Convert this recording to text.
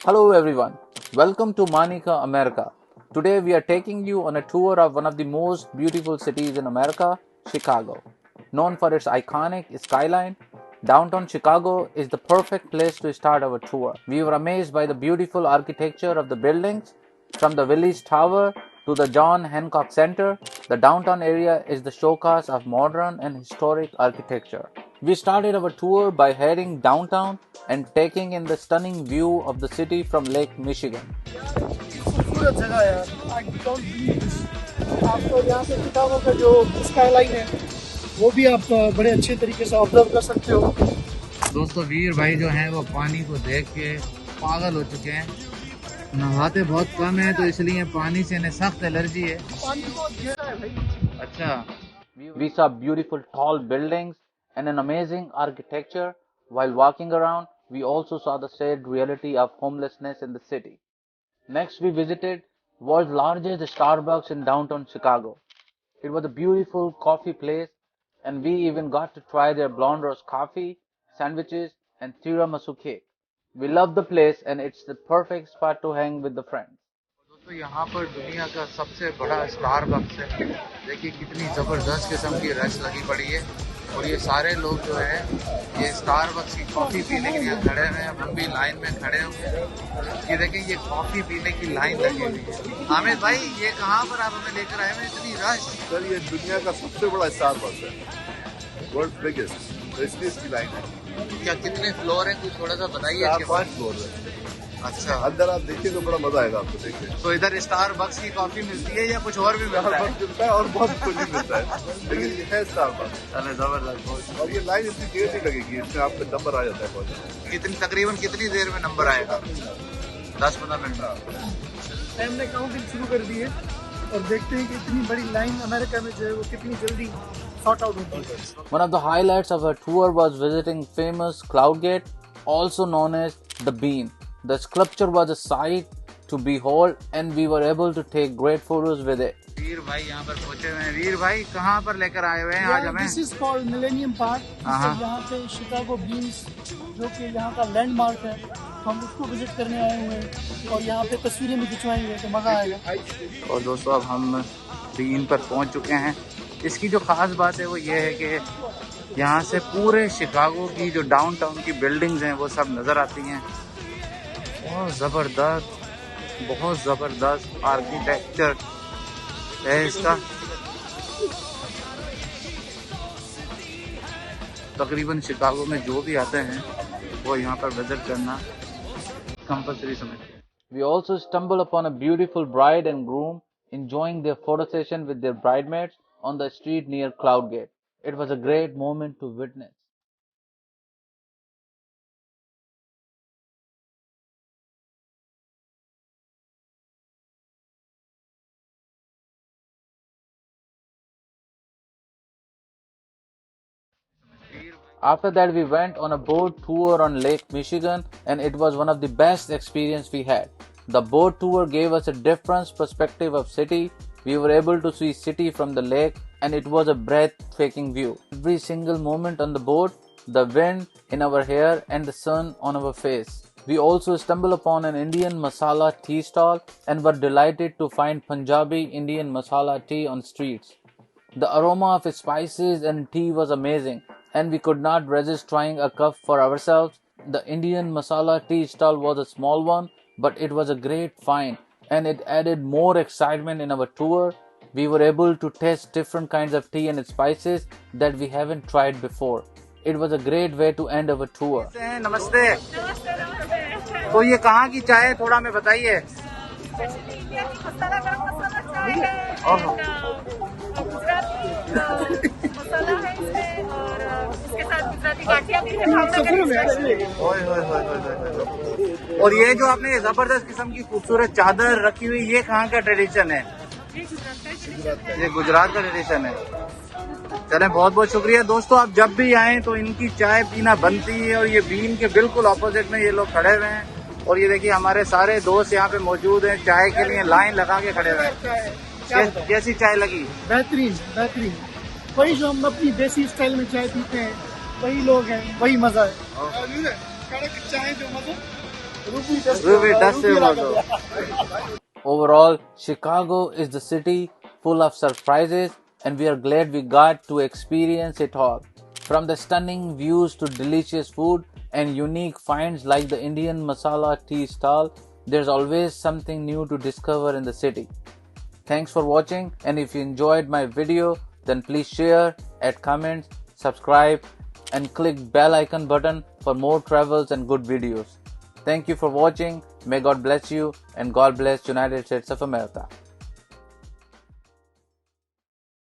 Hello everyone, welcome to Manika, America. Today we are taking you on a tour of one of the most beautiful cities in America, Chicago. Known for its iconic skyline, downtown Chicago is the perfect place to start our tour. We were amazed by the beautiful architecture of the buildings, from the Village Tower to the John Hancock Center. The downtown area is the showcase of modern and historic architecture. We started our tour by heading downtown and taking in the stunning view of the city from Lake Michigan. खूबसूरत जगह है यार। I don't believe this। आपको यहाँ से Chicago का जो skyline है वो भी आप बड़े अच्छे तरीके से ऑब्जर्व कर सकते हो। दोस्तों वीर भाई जो हैं वो पानी को देख के पागल हो चुके हैं। नहाते बहुत कम है तो इसलिए पानी से इन्हें सख्त एलर्जी है। पानी बहुत गहरा है भाई। अच्छा, we saw beautiful tall buildings and an amazing architecture. While walking around, we also saw the sad reality of homelessness in the city. Next, we visited world's largest Starbucks in downtown Chicago. It was a beautiful coffee place, and we even got to try their blonde roast coffee, sandwiches, and tiramisu cake. We love the place, and it's the perfect spot to hang with the friends. दोस्तों यहाँ पर दुनिया का सबसे बड़ा Starbucks है। देखिए कितनी ज़बरदस्त किस्म की रश लगी पड़ी है और ये सारे लोग जो है ये स्टारबक्स की कॉफ़ी पीने के लिए खड़े हुए हैं। हम भी लाइन में खड़े हुए हैं। ये देखें ये कॉफ़ी पीने की लाइन लगी हुई है। हामिद भाई ये कहाँ पर आप हमें लेकर आए हैं इतनी रश? सर ये दुनिया का सबसे बड़ा स्टारबक्स है, वर्ल्ड बिगेस्ट, तो इसलिए इसकी लाइन है। क्या कितने फ्लोर हैं कुछ थोड़ा सा बताइए। 4-5 फ्लोर है। अच्छा, अंदर आप देखिए तो बड़ा मजा आएगा आपको देखिए। तो इधर स्टारबक्स की कॉफ़ी मिलती है या कुछ और भी मिलता है? स्टारबक्स मिलता है और बहुत कुछ भी मिलता है, लेकिन ये है स्टारबक्स। अरे जबरदस्त। और ये लाइन इतनी देर नहीं लगेगी, इसमें आपका नंबर आ जाता है बहुत। तकरीबन कितनी देर में नंबर आएगा? 10-15 मिनट में। हमने काउंटिंग शुरू कर दी है और देखते हैं कि इतनी बड़ी लाइन अमेरिका में जो है वो कितनी जल्दी सॉर्ट आउट होती है। One of the highlights of our tour was visiting famous Cloud Gate, also known as the Bean. The sculpture was a sight to behold, and we were able to take great photos with it. वीर भाई यहाँ पर पहुँचे हुए हैं। वीर भाई कहाँ पर लेकर आए हुए हैं आज हमें? This is called Millennium Park। यहाँ पे शिकागो बीन्स जो कि यहाँ का लैंडमार्क है, हम उसको विजिट करने आए हुए हैं और यहाँ पे तस्वीरें भी खिंचवाएंगे तो मज़ा आएगा। और दोस्तों अब हम बीन पर पहुँच चुके हैं। इसकी जो ख़ास बात है वो ये है कि यहाँ से पूरे शिकागो की जो डाउनटाउन की बिल्डिंग्स हैं वो सब नज़र आती हैं। बहुत ज़बरदस्त आर्किटेक्चर है इसका। तकरीबन शिकागो में जो भी आते हैं वो यहाँ पर विजिट करना कंपल्सरी समझते हैं। We also stumbled upon a beautiful bride and groom enjoying their photo session with their bridesmaids on the street near Cloud Gate. It was a great moment to witness. After that, we went on a boat tour on Lake Michigan, and it was one of the best experiences we had. The boat tour gave us a different perspective of city. We were able to see city from the lake, and it was a breathtaking view. Every single moment on the boat, the wind in our hair and the sun on our face. We also stumbled upon an Indian masala tea stall and were delighted to find Punjabi Indian masala tea on streets. The aroma of spices and tea was amazing, and we could not resist trying a cup for ourselves. The Indian masala tea stall was a small one, but it was a great find, and it added more excitement in our tour. We were able to taste different kinds of tea and spices that we haven't tried before. It was a great way to end our tour. नमस्ते। तो ये कहाँ की चाय है थोड़ा हमें बताइए। और ये जो आपने जबरदस्त किस्म की खूबसूरत चादर रखी हुई ये कहाँ का ट्रेडिशन है? ये गुजरात का ट्रेडिशन है। चलें बहुत बहुत शुक्रिया दोस्तों। आप जब भी आएँ तो इनकी चाय पीना बनती है। और ये बीन के बिल्कुल ऑपोजिट में ये लोग खड़े हुए हैं और ये देखिए हमारे सारे दोस्त यहाँ पे मौजूद हैं चाय के लिए लाइन लगा के खड़े हुए हैं। कैसी चाय लगी? बेहतरीन बेहतरीन। वही जो हम अपनी देसी स्टाइल में चाय पीते हैं वही लोग हैं, वही मजा है। कड़क चाय जो मजा Ruby Dusty. Overall, Chicago is the city full of surprises, and we are glad we got to experience it all. From the stunning views to delicious food and unique finds like the Indian masala tea stall, there's always something new to discover in the city. Thanks for watching, and if you enjoyed my video, then please share, add comments, subscribe, and click bell icon button for more travels and good videos. Thank you for watching. May God bless you, and God bless United States of America.